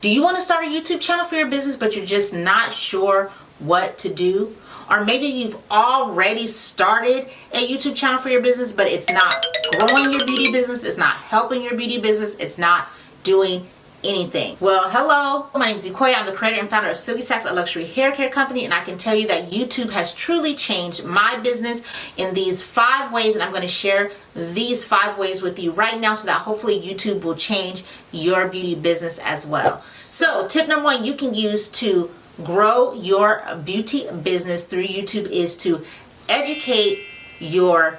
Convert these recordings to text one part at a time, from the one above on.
Do you want to start a YouTube channel for your business, but you're just not sure what to do? Or maybe you've already started a YouTube channel for your business, but it's not growing your beauty business, it's not helping your beauty business, it's not doing anything. Well, hello, my name is Ikoya. I'm the creator and founder of Silky Sax, a luxury hair care company, and I can tell you that YouTube has truly changed my business in these 5 ways, and I'm going to share these 5 ways with you right now so that hopefully YouTube will change your beauty business as well. So tip number 1 you can use to grow your beauty business through YouTube is to educate your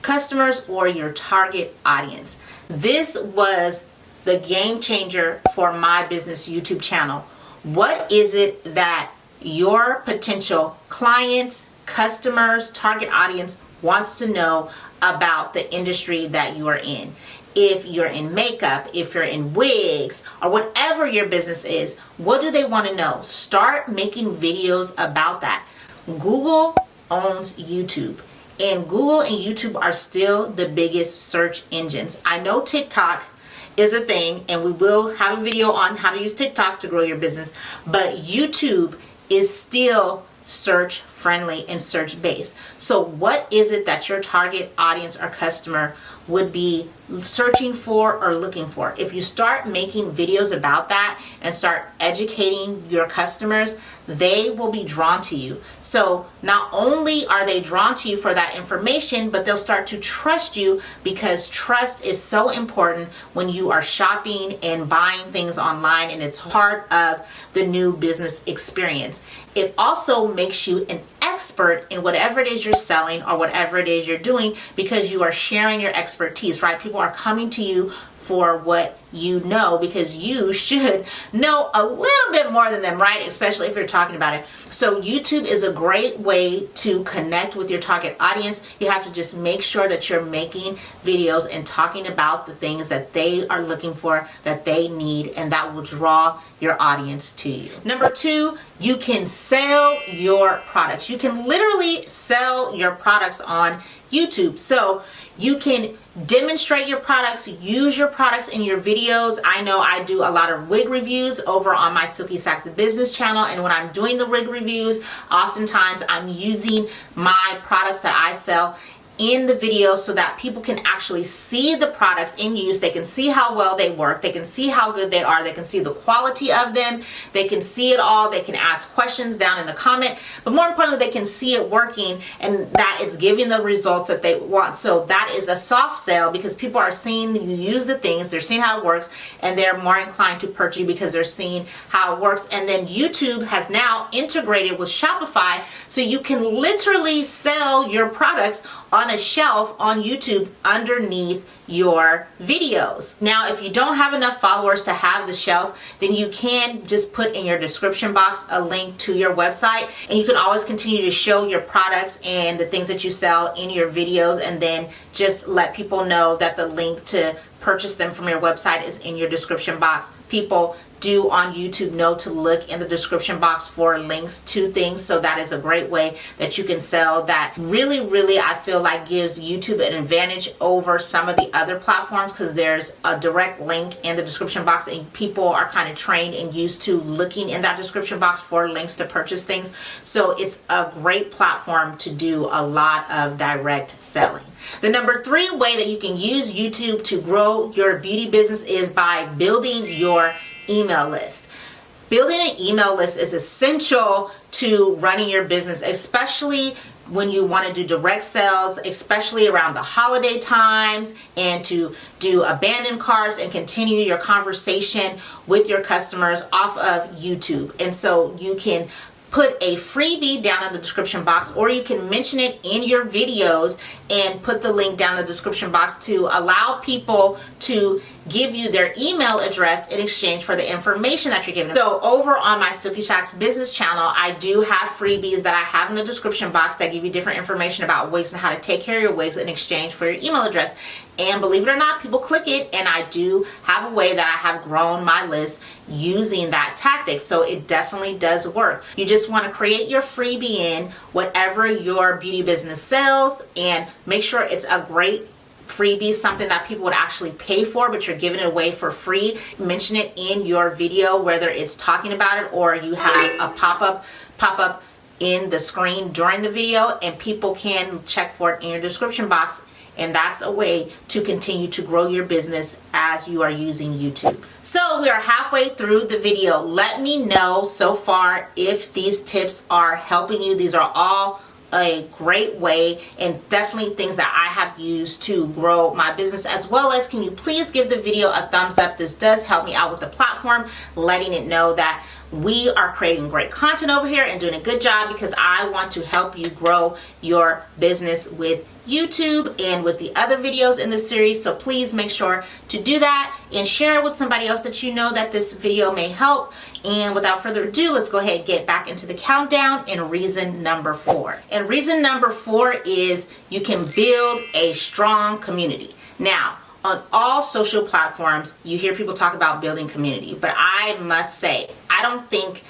customers or your target audience. This was the game changer for my business YouTube channel. What is it that your potential clients, customers, target audience wants to know about the industry that you are in? If you're in makeup, if you're in wigs, or whatever your business is, what do they want to know? Start making videos about that. Google owns YouTube, and Google and YouTube are still the biggest search engines. I know TikTok is a thing, and we will have a video on how to use TikTok to grow your business, but YouTube is still search friendly and search based. So what is it that your target audience or customer would be searching for or looking for? If you start making videos about that and start educating your customers, they will be drawn to you. So not only are they drawn to you for that information, but they'll start to trust you, because trust is so important when you are shopping and buying things online, and it's part of the new business experience. It also makes you an expert in whatever it is you're selling or whatever it is you're doing, because you are sharing your expertise, right? People are coming to you for what you know, because you should know a little bit more than them, right? Especially if you're talking about it. So YouTube is a great way to connect with your target audience. You have to just make sure that you're making videos and talking about the things that they are looking for, that they need, and that will draw your audience to you. Number 2, you can sell your products. You can literally sell your products on YouTube. So you can demonstrate your products, use your products in your videos. I know I do a lot of wig reviews over on my Silky Sax business channel, and when I'm doing the wig reviews, oftentimes I'm using my products that I sell in the video so that people can actually see the products in use. They can see how well they work, they can see how good they are, they can see the quality of them, they can see it all, they can ask questions down in the comment, but more importantly, they can see it working and that it's giving the results that they want. So that is a soft sell, because people are seeing you use the things, they're seeing how it works, and they're more inclined to purchase because they're seeing how it works. And then YouTube has now integrated with Shopify, so you can literally sell your products on a shelf on YouTube underneath your videos. Now, if you don't have enough followers to have the shelf, then you can just put in your description box a link to your website, and you can always continue to show your products and the things that you sell in your videos, and then just let people know that the link to purchase them from your website is in your description box. People do on YouTube know to look in the description box for links to things, so that is a great way that you can sell. That really I feel like gives YouTube an advantage over some of the other platforms, because there's a direct link in the description box and people are kind of trained and used to looking in that description box for links to purchase things. So it's a great platform to do a lot of direct selling. The number 3 way that you can use YouTube to grow your beauty business is by building your email list. Building an email list is essential to running your business, especially when you want to do direct sales, especially around the holiday times, and to do abandoned carts and continue your conversation with your customers off of YouTube. And so you can put a freebie down in the description box, or you can mention it in your videos and put the link down in the description box to allow people to give you their email address in exchange for the information that you're giving them. So over on my Silky Sax business channel, I do have freebies that I have in the description box that give you different information about wigs and how to take care of your wigs in exchange for your email address. And believe it or not, people click it, and I do have a way that I have grown my list using that tactic. So it definitely does work. You just want to create your freebie in whatever your beauty business sells, and make sure it's a great freebie, something that people would actually pay for, but you're giving it away for free, mention it in your video, whether it's talking about it or you have a pop-up in the screen during the video, and people can check for it in your description box. And that's a way to continue to grow your business as you are using YouTube. So we are halfway through the video. Let me know so far if these tips are helping you. These are all a great way and definitely things that I have used to grow my business, as well as can you please give the video a thumbs up. This does help me out with the platform, letting it know that we are creating great content over here and doing a good job, because I want to help you grow your business with YouTube and with the other videos in this series. So please make sure to do that and share it with somebody else that you know that this video may help. And without further ado, let's go ahead and get back into the countdown and reason number 4. And reason number 4 is you can build a strong community. Now, on all social platforms, you hear people talk about building community, but I must say, I don't think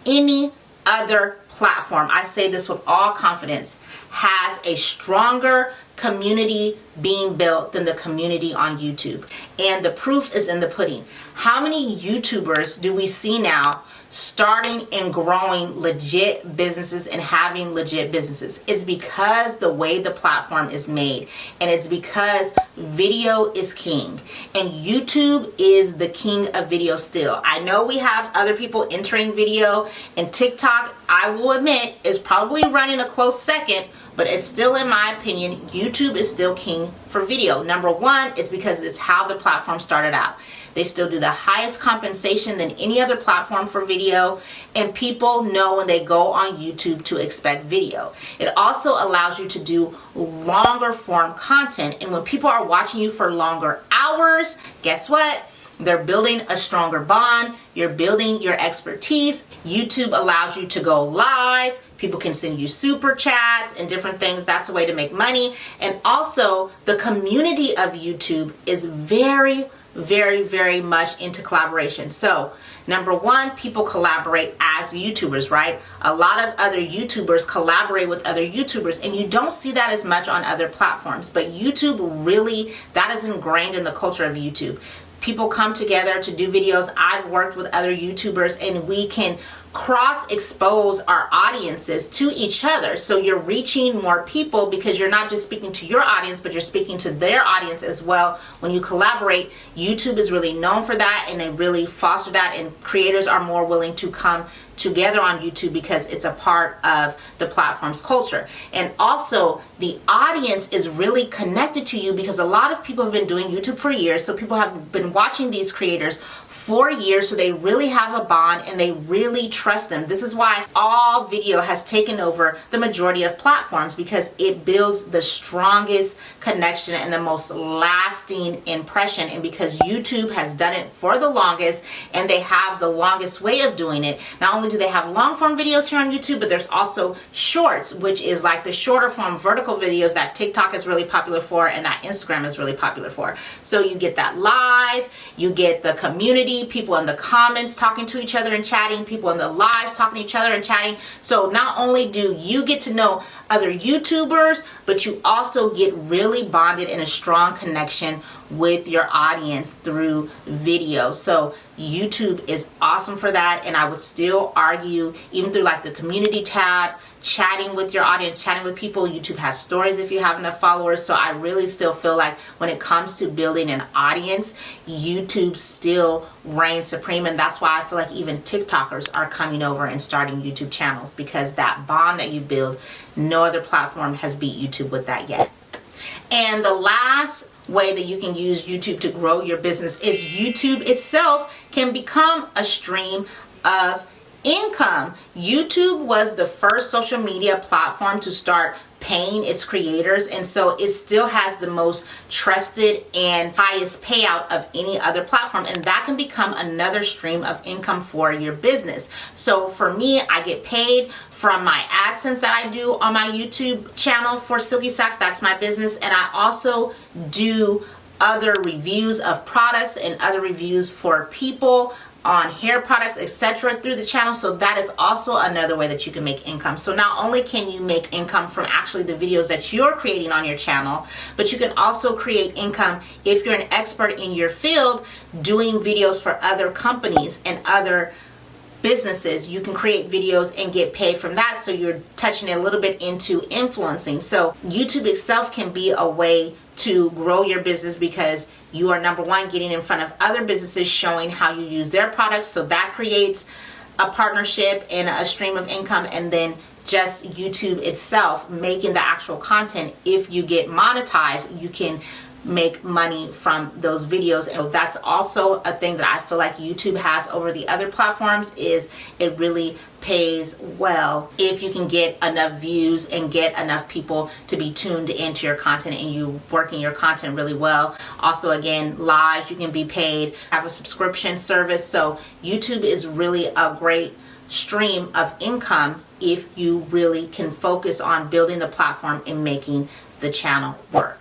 any other platform, I say this with all confidence, has a stronger community being built than the community on YouTube. And the proof is in the pudding. How many YouTubers do we see now starting and growing legit businesses and having legit businesses? It's because the way the platform is made, and it's because video is king, and YouTube is the king of video still. I know we have other people entering video, and TikTok, I will admit, is probably running a close second, but it's still, in my opinion, YouTube is still king for video. Number one, it's because it's how the platform started out. They still do the highest compensation than any other platform for video, and people know when they go on YouTube to expect video. It also allows you to do longer form content, and when people are watching you for longer hours, guess what? They're building a stronger bond. You're building your expertise. YouTube allows you to go live. People can send you super chats and different things. That's a way to make money. And also, the community of YouTube is very, very much into collaboration. So, number one, people collaborate as YouTubers, right? A lot of other YouTubers collaborate with other YouTubers, and you don't see that as much on other platforms. But YouTube really, that is ingrained in the culture of YouTube. People come together to do videos. I've worked with other YouTubers, and we can cross-expose our audiences to each other. So you're reaching more people because you're not just speaking to your audience, but you're speaking to their audience as well. When you collaborate, YouTube is really known for that, and they really foster that, and creators are more willing to come together on YouTube because it's a part of the platform's culture. And also, the audience is really connected to you because a lot of people have been doing YouTube for years. So people have been watching these creators for years, so they really have a bond and they really trust them. This is why all video has taken over the majority of platforms, because it builds the strongest connection and the most lasting impression. And because YouTube has done it for the longest, and they have the longest way of doing it, not only do they have long form videos here on YouTube, but there's also shorts, which is like the shorter form vertical videos that TikTok is really popular for and that Instagram is really popular for. So you get that live, you get the community, people in the comments talking to each other and chatting, people in the lives talking to each other and chatting. So not only do you get to know other YouTubers, but you also get really bonded in a strong connection with your audience through video. So YouTube is awesome for that, and I would still argue, even through like the community tab, chatting with your audience, chatting with people, YouTube has stories if you have enough followers. So I really still feel like when it comes to building an audience, YouTube still reigns supreme, and that's why I feel like even TikTokers are coming over and starting YouTube channels, because that bond that you build, no other platform has beat YouTube with that yet. And the last way that you can use YouTube to grow your business is YouTube itself can become a stream of income. YouTube was the first social media platform to start paying its creators, and so it still has the most trusted and highest payout of any other platform, and that can become another stream of income for your business. So for me, I get paid from my AdSense that I do on my YouTube channel for Silky Socks. That's my business, and I also do other reviews of products and other reviews for people on hair products, etc. through the channel. So that is also another way that you can make income. So not only can you make income from actually the videos that you're creating on your channel, but you can also create income if you're an expert in your field doing videos for other companies and other businesses. You can create videos and get paid from that, so you're touching a little bit into influencing. So YouTube itself can be a way to grow your business, because you are, number one, getting in front of other businesses showing how you use their products, so that creates a partnership and a stream of income. And then just YouTube itself making the actual content, if you get monetized, you can make money from those videos. And that's also a thing that I feel like YouTube has over the other platforms, is it really pays well if you can get enough views and get enough people to be tuned into your content and you working your content really well. Also, again, live, you can be paid, have a subscription service. So YouTube is really a great stream of income if you really can focus on building the platform and making the channel work.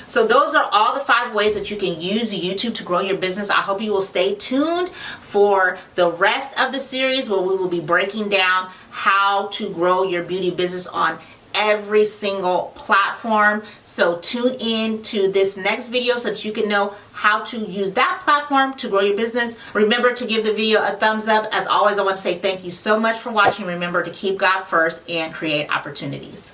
So those are all the 5 ways that you can use YouTube to grow your business. I hope you will stay tuned for the rest of the series, where we will be breaking down how to grow your beauty business on every single platform. So tune in to this next video so that you can know how to use that platform to grow your business. Remember to give the video a thumbs up. As always, I want to say thank you so much for watching. Remember to keep God first and create opportunities.